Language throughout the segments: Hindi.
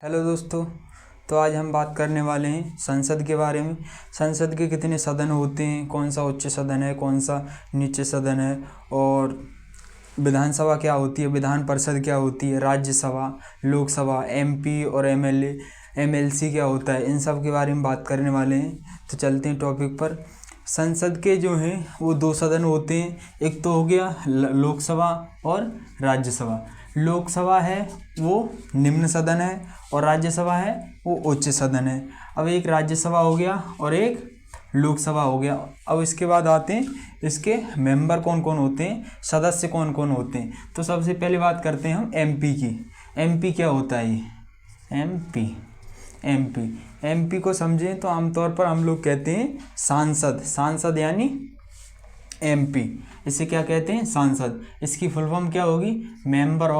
हेलो दोस्तों। तो आज हम बात करने वाले हैं संसद के बारे में। संसद के कितने सदन होते हैं, कौन सा उच्च सदन है, कौन सा नीचे सदन है, और विधानसभा क्या होती है, विधान परिषद क्या होती है, राज्यसभा, लोकसभा, एमपी और एमएलए, एमएलसी क्या होता है, इन सब के बारे में बात करने वाले हैं। तो चलते हैं टॉपिक पर। संसद के जो हैं वो दो सदन होते हैं, एक तो हो गया लोकसभा और राज्यसभा। लोकसभा है वो निम्न सदन है और राज्यसभा है वो उच्च सदन है। अब एक राज्यसभा हो गया और एक लोकसभा हो गया। अब इसके बाद आते हैं इसके मेंबर कौन कौन होते हैं, सदस्य कौन कौन होते हैं। तो सबसे पहले बात करते हैं हम एमपी की। एमपी क्या होता है? ये एमपी एमपी एमपी को समझें तो आमतौर पर हम लोग कहते हैं सांसद। सांसद यानी एमपी, इसे क्या कहते हैं? सांसद। इसकी फुल फॉर्म क्या होगी? Member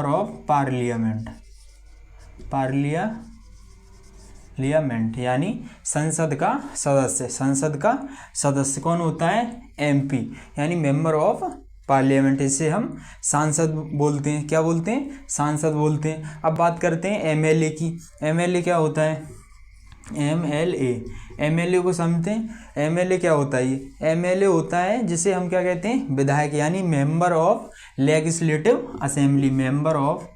of parliament. पार्लियामेंट यानी संसद का सदस्य। संसद का सदस्य कौन होता है? एमपी यानी मेंबर ऑफ पार्लियामेंट। इसे हम सांसद बोलते हैं। क्या बोलते हैं? सांसद बोलते हैं। अब बात करते हैं एमएलए की। एमएलए क्या होता है? एमएलए को समझते हैं। एमएलए क्या होता है? ये एमएलए होता है जिसे हम क्या कहते हैं? विधायक यानी member of legislative assembly. Member of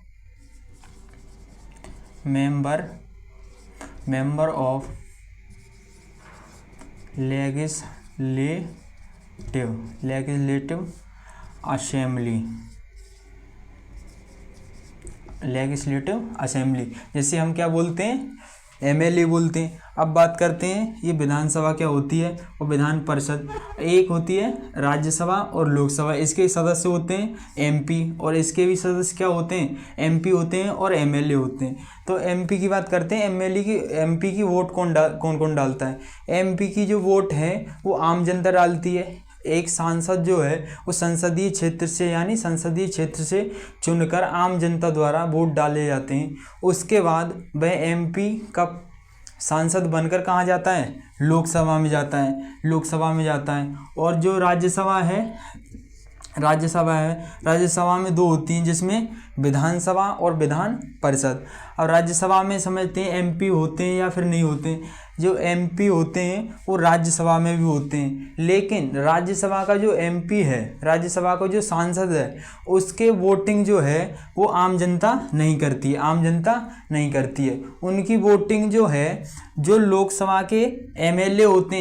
legislative assembly, जिसे हम क्या बोलते हैं? एमएलए बोलते हैं। अब बात करते हैं ये विधानसभा क्या होती है और विधान परिषद। एक होती है राज्यसभा और लोकसभा। इसके सदस्य होते हैं एमपी और इसके भी सदस्य क्या होते हैं? एमपी होते हैं और एमएलए होते हैं। तो एमपी की बात करते हैं। एमपी की वोट कौन कौन डालता है? एमपी की जो वोट है वो आम जनता डालती है। एक सांसद जो है वो संसदीय क्षेत्र से चुनकर आम जनता द्वारा वोट डाले जाते हैं। उसके बाद वह एमपी का सांसद बनकर कहाँ जाता है? लोकसभा में जाता है। और जो राज्यसभा में दो होती हैं, जिसमें विधानसभा और विधान परिषद। अब राज्यसभा में समझते हैं एमपी होते हैं या फिर नहीं होते हैं। जो एमपी होते हैं वो राज्यसभा में भी होते हैं, लेकिन राज्यसभा का जो एमपी है, राज्यसभा का जो सांसद है, उसके वोटिंग जो है वो आम जनता नहीं करती है। उनकी वोटिंग जो है, जो लोकसभा के एमएलए होते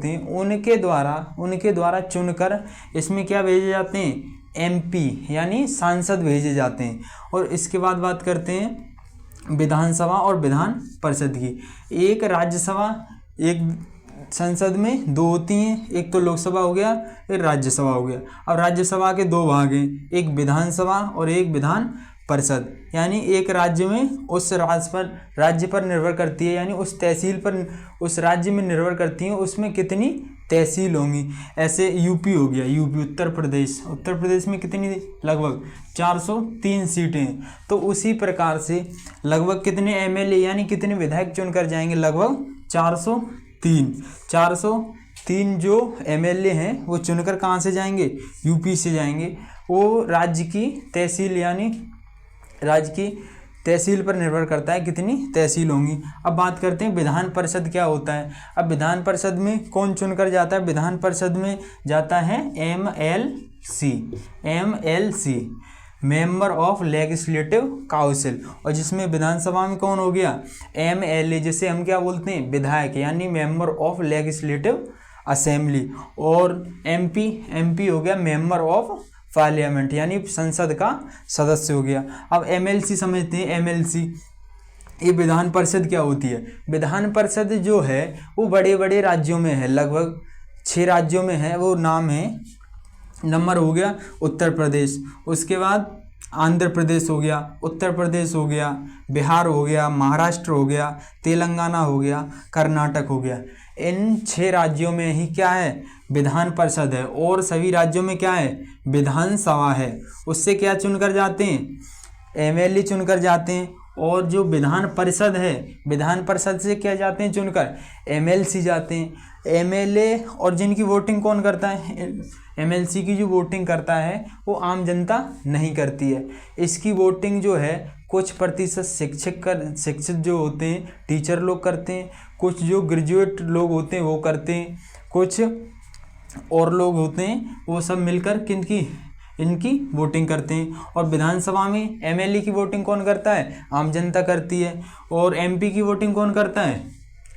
हैं उनके द्वारा चुनकर इसमें क्या भेजे जाते हैं? एमपी यानी सांसद भेजे जाते हैं। और इसके बाद बात करते हैं विधानसभा और विधान परिषद की। एक राज्यसभा, एक संसद में दो होती हैं, एक तो लोकसभा हो गया, एक राज्यसभा हो गया। अब राज्यसभा के दो भाग हैं, एक विधानसभा और एक विधान परिषद। यानी एक राज्य में उस राज्य पर निर्भर करती है, यानी उस तहसील पर, उस राज्य में निर्भर करती है उसमें कितनी तहसील होंगी। ऐसे यूपी हो गया, उत्तर प्रदेश में कितनी? लगभग 403 सीटें हैं। तो उसी प्रकार से लगभग कितने एमएलए यानी कितने विधायक चुनकर जाएंगे? लगभग 403 जो एमएलए हैं वो चुनकर कहाँ से जाएंगे? यूपी से जाएंगे। वो राज्य की तहसील पर निर्भर करता है कितनी तहसील होंगी। अब बात करते हैं विधान परिषद क्या होता है। अब विधान परिषद में कौन चुनकर जाता है? विधान परिषद में जाता है MLC, member of legislative council. और जिसमें विधानसभा में कौन हो गया? एमएलए, जिसे हम क्या बोलते हैं? विधायक यानी मेंबर ऑफ लेजिस्लेटिव असेंबली। और एमपी हो गया मेंबर ऑफ पार्लियामेंट यानी संसद का सदस्य हो गया। अब एमएलसी समझते हैं। एमएलसी ये विधान परिषद क्या होती है? विधान परिषद जो है वो बड़े बड़े राज्यों में है, लगभग 6 राज्यों में है। वो नंबर हो गया उत्तर प्रदेश, उसके बाद आंध्र प्रदेश हो गया, उत्तर प्रदेश हो गया, बिहार हो गया, महाराष्ट्र हो गया, तेलंगाना हो गया, कर्नाटक हो गया। इन 6 राज्यों में ही क्या है? विधान परिषद है। और सभी राज्यों में क्या है? विधानसभा है। उससे क्या चुनकर जाते हैं? एमएलए चुनकर जाते हैं। और जो विधान परिषद है, विधान परिषद से क्या जाते हैं चुनकर, एमएलसी जाते हैं। एमएलए और जिनकी वोटिंग कौन करता है, एमएलसी की जो वोटिंग करता है वो आम जनता नहीं करती है। इसकी वोटिंग जो है कुछ प्रतिशत शिक्षित जो होते हैं टीचर लोग करते हैं, कुछ जो ग्रेजुएट लोग होते हैं वो करते हैं, कुछ और लोग होते हैं वो सब मिलकर इनकी वोटिंग करते हैं। और विधानसभा में एमएलए की वोटिंग कौन करता है, आम जनता करती है। और एमपी की वोटिंग कौन करता है,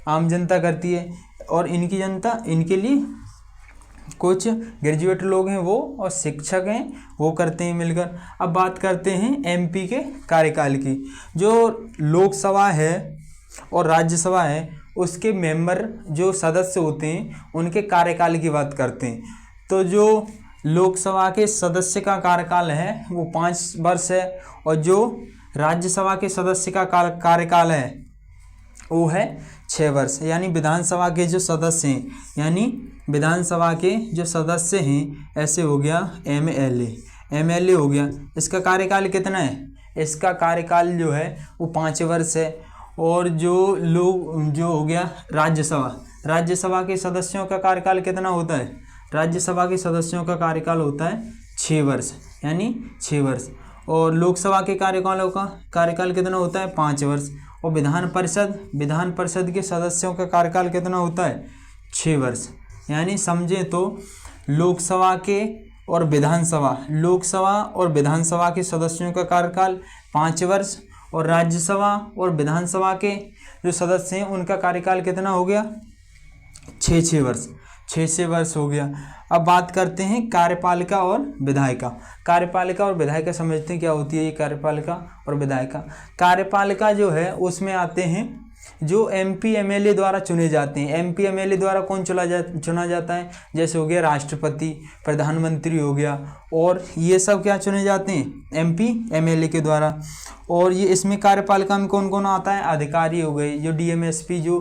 आम जनता करती है। और इनके लिए कुछ ग्रेजुएट लोग हैं वो और शिक्षक हैं वो करते हैं मिलकर। अब बात करते हैं एमपी के कार्यकाल की। जो लोकसभा है और राज्यसभा है उसके मेंबर जो सदस्य होते हैं उनके कार्यकाल की बात करते हैं। तो जो लोकसभा के सदस्य का कार्यकाल है वो 5 वर्ष है, और जो राज्यसभा के सदस्य का कार्यकाल है वो है 6 वर्ष। यानी विधानसभा के जो सदस्य हैं, यानी विधानसभा के जो सदस्य हैं, ऐसे हो गया एमएलए हो गया। इसका कार्यकाल कितना है, इसका कार्यकाल जो है वो 5 वर्ष है। और जो हो गया राज्यसभा के सदस्यों का कार्यकाल कितना होता है, राज्यसभा के सदस्यों का कार्यकाल होता है 6 वर्ष, यानी 6 वर्ष। और लोकसभा के कार्यकाल कितना होता है, 5 वर्ष। और विधान परिषद के सदस्यों का कार्यकाल कितना होता है, 6 वर्ष। यानी समझे तो लोकसभा और विधानसभा के सदस्यों का कार्यकाल 5 वर्ष, और राज्यसभा और विधानसभा के जो सदस्य हैं उनका कार्यकाल कितना हो गया, 6 वर्ष, 6 वर्ष हो गया। अब बात करते हैं कार्यपालिका और विधायिका। कार्यपालिका और विधायिका समझते हैं क्या होती है ये कार्यपालिका और विधायिका। कार्यपालिका जो है उसमें आते हैं जो एमपी एमएलए द्वारा चुने जाते हैं। एमपी एमएलए द्वारा कौन चुना जाता है, जैसे हो गया राष्ट्रपति, प्रधानमंत्री हो गया, और ये सब क्या चुने जाते हैं, एमपी एमएलए के द्वारा। और ये इसमें कार्यपालिका में कौन कौन आता है, अधिकारी हो गए, जो डीएमएसपी जो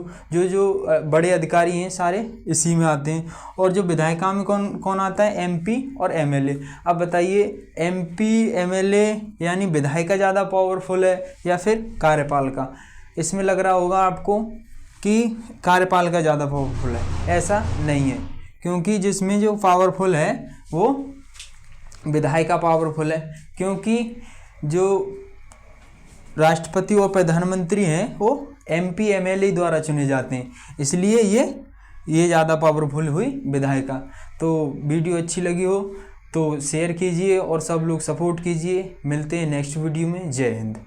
बड़े अधिकारी हैं सारे इसी में आते हैं। और जो विधायिका में कौन कौन आता है, एमपी और एमएलए। अब बताइए एमपी एमएलए यानी विधायिका ज़्यादा पावरफुल है या फिर कार्यपालिका। इसमें लग रहा होगा आपको कि कार्यपालिका ज़्यादा पावरफुल है, ऐसा नहीं है, क्योंकि जिसमें जो पावरफुल है वो विधायिका पावरफुल है, क्योंकि जो राष्ट्रपति और प्रधानमंत्री हैं वो एमपी एमएलए द्वारा चुने जाते हैं, इसलिए ये ज़्यादा पावरफुल हुई विधायिका। तो वीडियो अच्छी लगी हो तो शेयर कीजिए और सब लोग सपोर्ट कीजिए। मिलते हैं नेक्स्ट वीडियो में। जय हिंद।